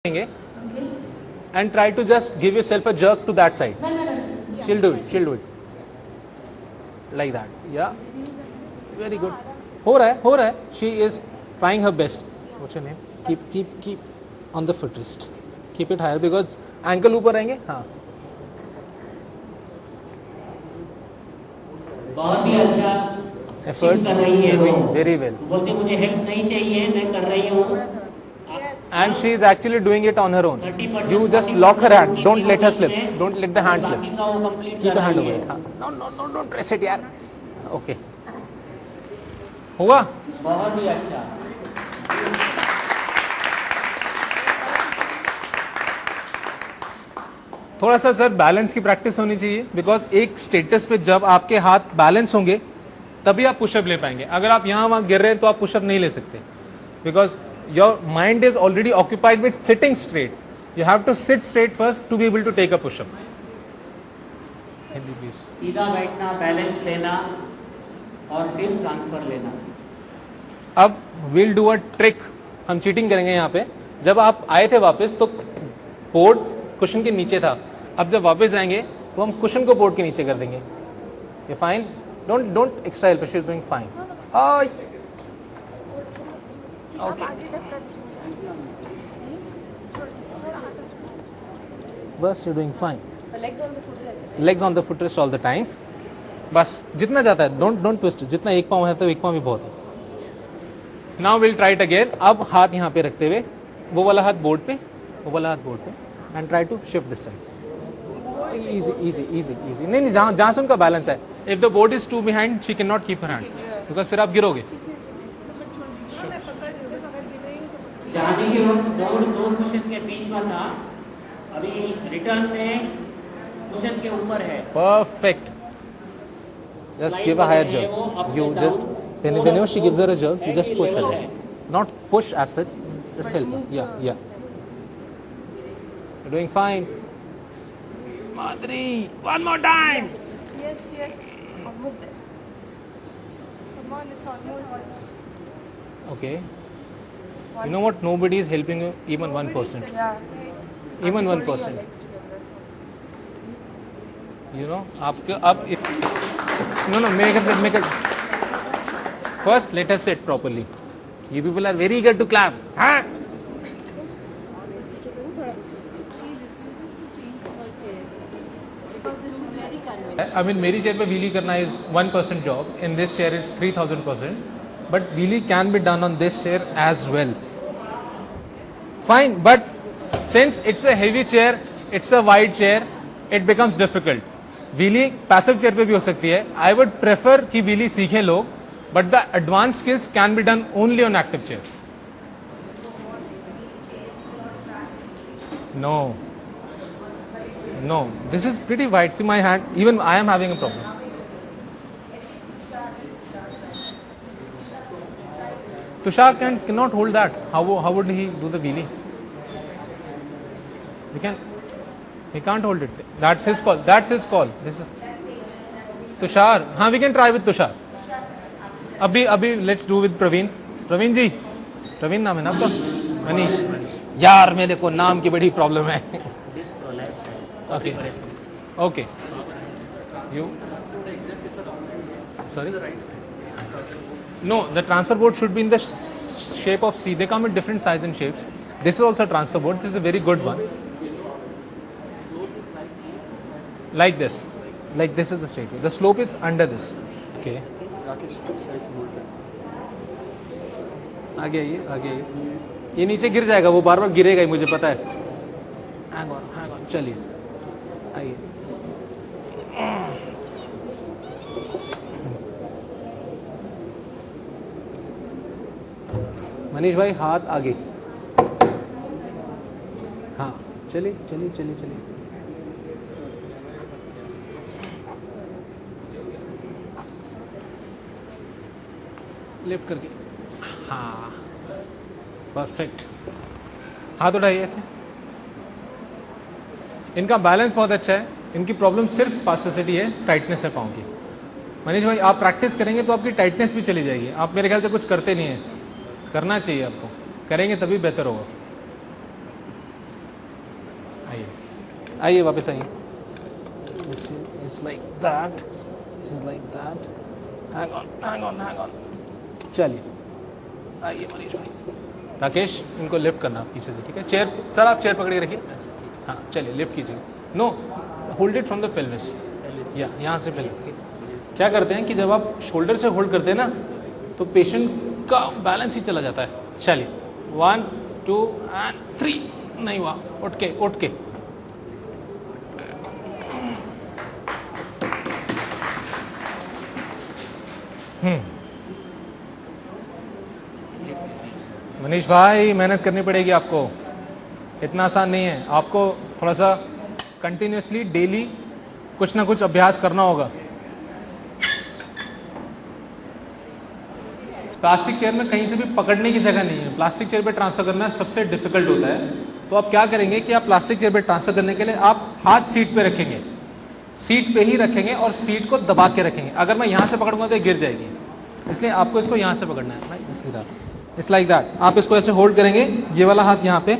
Okay. And try to just give yourself a jerk to that side. She'll do it. Like that. Yeah. Very good. हो रहा है. She is trying her best. What's your name? Keep on the footrest. Keep it higher because ankle ऊपर रहेंगे. हाँ. बहुत ही अच्छा Effort. कर रही है वो. Very well. बोलते मुझे हेल्प नहीं चाहिए, मैं कर रही हूँ. And she is actually doing it on her own. You just lock her hand. Don't let her slip. Don't let the hand slip. Keep a hand over it. No, don't press it, यार. Okay. हुआ? बहुत ही अच्छा. थोड़ा सा sir balance की practice होनी चाहिए because एक स्टेटस पे जब आपके हाथ बैलेंस होंगे तभी आप पुशअप ले पाएंगे. अगर आप यहाँ वहां गिर रहे हैं तो आप पुशअप नहीं ले सकते because your mind is already occupied with sitting straight. You have to sit straight first to be able to take a push-up. सीधा बैठना, बैलेंस लेना और फिर ट्रांसफर लेना. अब we'll do a trick. हम चीटिंग करेंगे यहाँ पे. जब आप आए थे वापस तो बोर्ड कुशन के नीचे था. अब जब वापस जाएंगे तो हम कुशन को बोर्ड के नीचे कर देंगे. You fine? Don't extra help. She is doing fine. Okay. बस you're doing fine. Legs on the footrest. Legs on the footrest all the time. बस जितना जाता है don't twist. जितना एक पाँव है तो एक पाँव भी बहुत है. Now we'll try it again. अब हाथ यहाँ पे रखते हुए वो वाला हाथ बोर्ड पे and try to shift this side. Easy. नहीं जहाँ से उनका बैलेंस है. If the board is too behind, she cannot keep her hand because फिर आप गिरोगे. जाने के वक्त दो कुशन के बीच में था. अभी रिटर्न में कुशन के ऊपर है. Perfect. Just give a higher jerk. You just whenever she gives her a jerk, you just push her. Not push as such. Just help her. Yeah. You're doing fine. Madhuri, one more time. Yes. Almost there. Come on, it's almost. Okay. You know what? Nobody is helping you. Even 1%. Yeah. Even I'm just holding 1%. your legs together, that's all. You know, आपके अब no, make it. First, let us sit properly. You people are very eager to clap. Huh? She refuses to change her chair because this is very convenient. I mean, मेरी chair पे wheelie करना is 1% job. In this chair, it's 3000%. But wheelie can be done on this chair as well. Fine, but since it's a heavy chair, it's a wide chair, it becomes difficult. Wheelie passive chair पे भी हो सकती है. I would prefer कि wheelie सीखें लोग, but the advanced skills can be done only on active chair. No, this is pretty wide. See my hand, even I am having a problem. Tushar cannot hold that. How would he do the wheelie? He can't hold it. That's his call. This is Tushar. हाँ, we can try with Tushar. अभी let's do with Praveen. Praveen ji, Praveen नाम है ना आपका? मनीष. यार मेरे को नाम की बड़ी प्रॉब्लम है. Okay. You. Sorry. No, the transfer board should be in the shape of C. They come in different sizes and shapes. This is also a transfer board. This is a very good one. Like this. Like this is the straight way. The slope is under this. Okay. आगे आइए. ये नीचे गिर जाएगा. वो बार गिरेगा ही, मुझे पता है. Hang on. चलिए. आइए. मनीष भाई हाथ आगे. हाँ चलिए. लिफ्ट करके. हाँ परफेक्ट. हाथ उठाइए ऐसे. इनका बैलेंस बहुत अच्छा है. इनकी प्रॉब्लम सिर्फ स्पास्टिसिटी है, टाइटनेस है पाँव की. मनीष भाई आप प्रैक्टिस करेंगे तो आपकी टाइटनेस भी चली जाएगी. आप मेरे ख्याल से कुछ करते नहीं है. करना चाहिए आपको. करेंगे तभी बेहतर होगा. आइए आइए वापस आइए. This is like that. This is like that. Hang on. चलिए आइए मनीष भाई. राकेश इनको लिफ्ट करना पीछे से, ठीक है. चेयर सर, आप चेयर पकड़े रखिए. हाँ चलिए लिफ्ट कीजिए. No, hold it from the pelvis. या यहाँ से पहले क्या करते हैं कि जब आप शोल्डर से होल्ड करते हैं ना तो पेशेंट का बैलेंस ही चला जाता है. चलिए 1 2 and 3. नहीं हुआ, उठ के. मनीष भाई मेहनत करनी पड़ेगी आपको, इतना आसान नहीं है. आपको थोड़ा सा कंटिन्यूसली डेली कुछ ना कुछ अभ्यास करना होगा. प्लास्टिक चेयर में कहीं से भी पकड़ने की जगह नहीं है. प्लास्टिक चेयर पे ट्रांसफर करना सबसे डिफिकल्ट होता है. तो आप क्या करेंगे कि आप प्लास्टिक चेयर पे ट्रांसफर करने के लिए आप हाथ सीट पे रखेंगे, सीट पे ही रखेंगे और सीट को दबा के रखेंगे. अगर मैं यहाँ से पकड़ूंगा तो गिर जाएगी, इसलिए आपको इसको यहाँ से पकड़ना है. It's like that. आप इसको ऐसे होल्ड करेंगे, ये वाला हाथ यहाँ पे,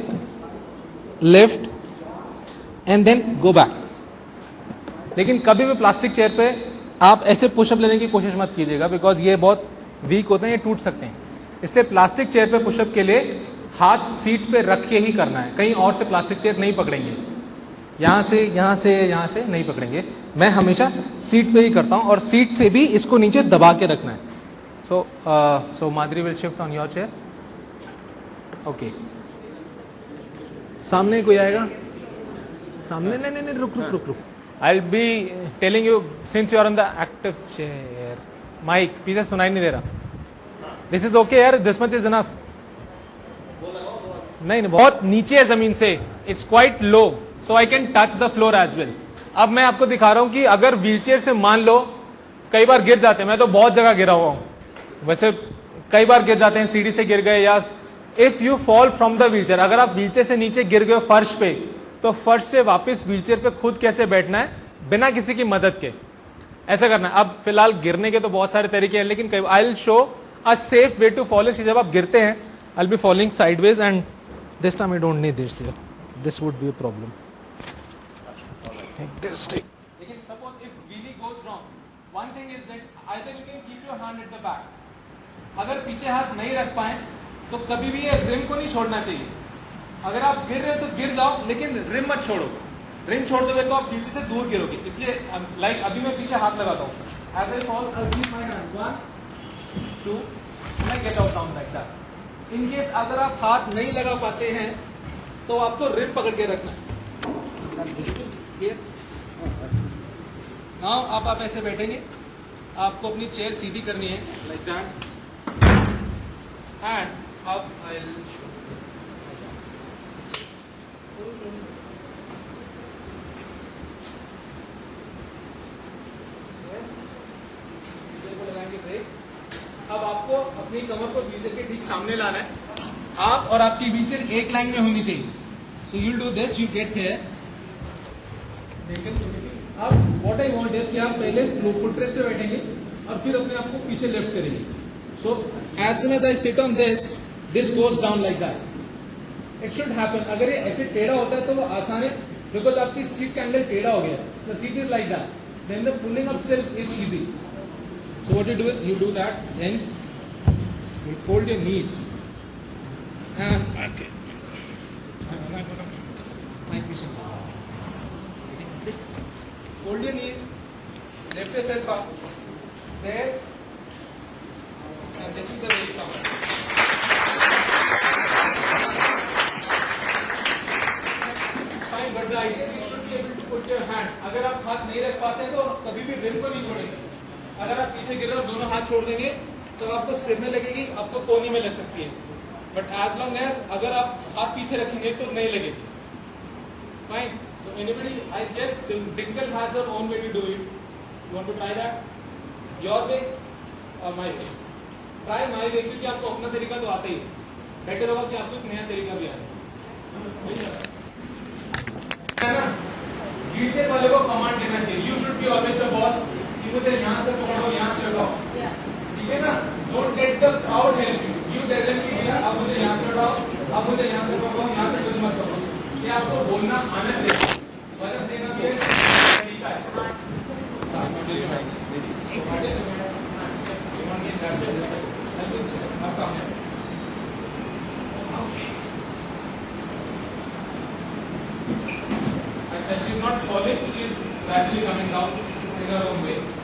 left and then go back. लेकिन कभी भी प्लास्टिक चेयर पे आप ऐसे पुशअप लेने की कोशिश मत कीजिएगा, बिकॉज ये बहुत वीक होते हैं, ये टूट सकते हैं. इसलिए प्लास्टिक चेयर पे पुशअप के लिए हाथ सीट पे रख के ही करना है. कहीं और से प्लास्टिक चेयर नहीं पकड़ेंगे, यहाँ से नहीं पकड़ेंगे. मैं हमेशा सीट पे ही करता हूँ और सीट से भी इसको नीचे दबा के रखना है. So Madhuri will shift on your chair. Okay, सामने कोई आएगा? सामने नहीं, रुक. I will be telling you since you are on the active chair. Mic पीछे सुनाई नहीं दे रहा. दिस इज ओके यार, दिस मच इज इनफ. नहीं, बहुत नीचे है जमीन से. It's quite low, so I can touch the floor as well. अब मैं आपको दिखा रहा हूं कि अगर व्हीलचेयर से मान लो कई बार गिर जाते हैं. मैं तो बहुत जगह गिरा हुआ हूं, वैसे कई बार गिर जाते हैं, सीढ़ी से गिर गए. या if you fall from the wheelchair, अगर आप व्हीलचेयर से नीचे गिर गए फर्श पे, तो फर्श से वापस व्हीलचेयर पे खुद कैसे बैठना है बिना किसी की मदद के, ऐसा करना है. अब फिलहाल गिरने के तो बहुत सारे तरीके हैं, लेकिन I will show a safe way to follow. जब आप गिरते हैं, I will be following sideways and this time I don't need this here. This would be a problem. लेकिन suppose if wheelie goes wrong, one thing is that either you can keep your hand at the back. अगर पीछे हाथ नहीं रख पाए तो कभी भी ये रिम को नहीं छोड़ना चाहिए. अगर आप गिर रहे हो तो गिर जाओ, लेकिन रिम मत छोड़ो. रिम छोड़ दोगे तो आप पीछे से दूर गिरोगे. इसलिए लाइक अभी मैं पीछे हाथ लगाता हूँ. As I fall, I'll keep my hand. 1, 2, and I get out down like that. In case अगर आप हाथ नहीं लगा पाते हैं तो आपको रिम पकड़ के रखना है. हाँ, आप ऐसे बैठेंगे, आपको अपनी चेयर सीधी करनी है like that. And up I'll show. अब आपको अपनी कमर को व्हीलचेयर के ठीक सामने लाना है. आप और आपकी व्हीलचेयर एक लाइन में होनी चाहिए. So you will do this, you get here. अब व्हाट आई वांट इज कि आप पहले फुट रेस्ट पे बैठेंगे और फिर अपने आप को पीछे लिफ्ट करेंगे. So as soon as I sit on this goes down like that. It should happen. अगर ये ऐसे टेढ़ा होता है तो वो आसान है, बिकॉज आपकी सीट का हैंडल टेढ़ा हो गया. The seat is like that, then the pulling up self is easy. So what you do is you do that, then you fold your knees and okay. Fold your knees, lift yourself up there, and this is the way you come. Fine, but the idea is you should be able to put your hand. अगर आप हाथ नहीं रख पाते तो कभी भी rim को नहीं छोड़ेंगे. अगर आप पीछे गिर रहे हो, दोनों हाथ छोड़ देंगे तो आपको सिर में लगेगी, आपको कोहनी में लग सकती है. बट एज लॉन्ग एज अगर आप हाथ पीछे रखेंगे तो नहीं लगेगी. Fine. So anybody, I guess Dinkal has her own way to do it. You want to try that? Your way और my way? Try my way, क्योंकि आपको अपना तरीका तो आता ही है. बेटर होगा कि आपको एक नया तरीका भी आए. व्हीलचेयर वाले को कमांड देना चाहिए. You should be always the boss. मुझे यहाँ से पकड़ो, यहाँ से हटाओ, ठीक है ना? Don't let the crowd help you. You tell them कि अब मुझे यहाँ से हटाओ, अब मुझे यहाँ से पकड़ो, यहाँ से कुछ मत करो. ये आपको बोलना आना चाहिए. You want me in that side, this side? I'll do this side. Up सामने. Okay. Actually, she's not falling. She's gradually coming down in her own way.